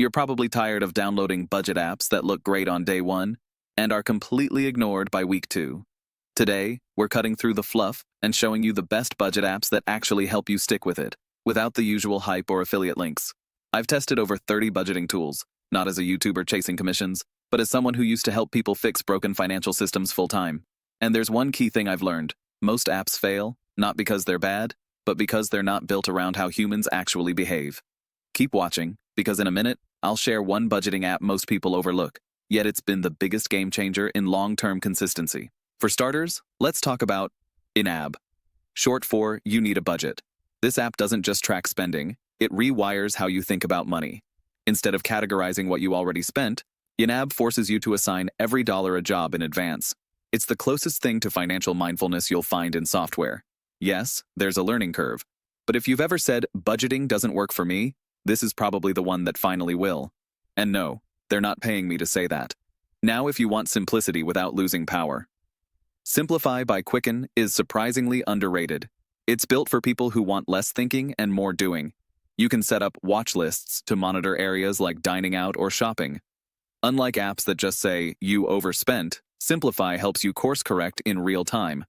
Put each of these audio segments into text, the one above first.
You're probably tired of downloading budget apps that look great on day one and are completely ignored by week two. Today, we're cutting through the fluff and showing you the best budget apps that actually help you stick with it, without the usual hype or affiliate links. I've tested over 30 budgeting tools, not as a YouTuber chasing commissions, but as someone who used to help people fix broken financial systems full-time. And there's one key thing I've learned. Most apps fail, not because they're bad, but because they're not built around how humans actually behave. Keep watching, because in a minute, I'll share one budgeting app most people overlook, yet it's been the biggest game changer in long-term consistency. For starters, let's talk about YNAB, short for You Need a Budget. This app doesn't just track spending, it rewires how you think about money. Instead of categorizing what you already spent, YNAB forces you to assign every dollar a job in advance. It's the closest thing to financial mindfulness you'll find in software. Yes, there's a learning curve, but if you've ever said, budgeting doesn't work for me, this is probably the one that finally will. And no, they're not paying me to say that. Now if you want simplicity without losing power. Simplify by Quicken is surprisingly underrated. It's built for people who want less thinking and more doing. You can set up watch lists to monitor areas like dining out or shopping. Unlike apps that just say, you overspent, Simplify helps you course correct in real time.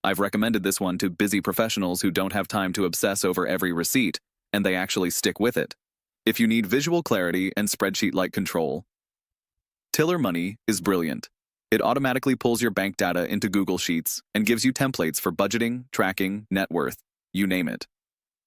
I've recommended this one to busy professionals who don't have time to obsess over every receipt, and they actually stick with it. If you need visual clarity and spreadsheet-like control, Tiller Money is brilliant. It automatically pulls your bank data into Google Sheets and gives you templates for budgeting, tracking, net worth, you name it.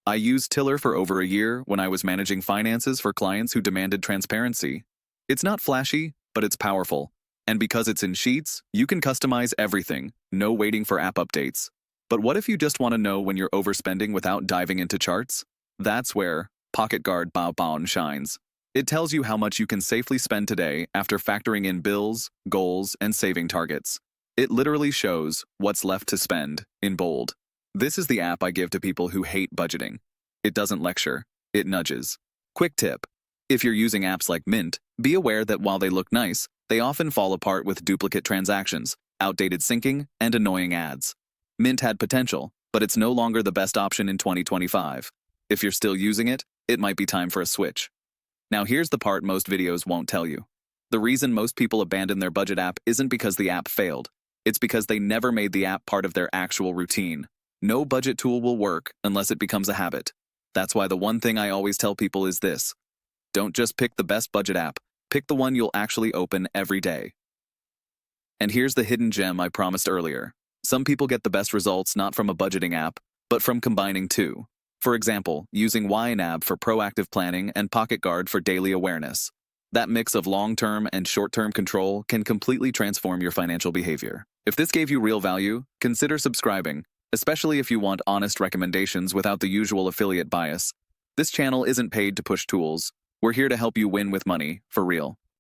I used Tiller for over a year when I was managing finances for clients who demanded transparency. It's not flashy, but it's powerful. And because it's in Sheets, you can customize everything, no waiting for app updates. But what if you just want to know when you're overspending without diving into charts? That's where Pocket Guard Bao Bao shines. It tells you how much you can safely spend today after factoring in bills, goals, and saving targets. It literally shows what's left to spend in bold. This is the app I give to people who hate budgeting. It doesn't lecture, it nudges. Quick tip: if you're using apps like Mint, be aware that while they look nice, they often fall apart with duplicate transactions, outdated syncing, and annoying ads. Mint had potential, but it's no longer the best option in 2025. If you're still using it, it might be time for a switch. Now here's the part most videos won't tell you. The reason most people abandon their budget app isn't because the app failed. It's because they never made the app part of their actual routine. No budget tool will work unless it becomes a habit. That's why the one thing I always tell people is this: don't just pick the best budget app, pick the one you'll actually open every day. And here's the hidden gem I promised earlier. Some people get the best results not from a budgeting app, but from combining two. For example, using YNAB for proactive planning and Pocket Guard for daily awareness. That mix of long-term and short-term control can completely transform your financial behavior. If this gave you real value, consider subscribing, especially if you want honest recommendations without the usual affiliate bias. This channel isn't paid to push tools. We're here to help you win with money, for real.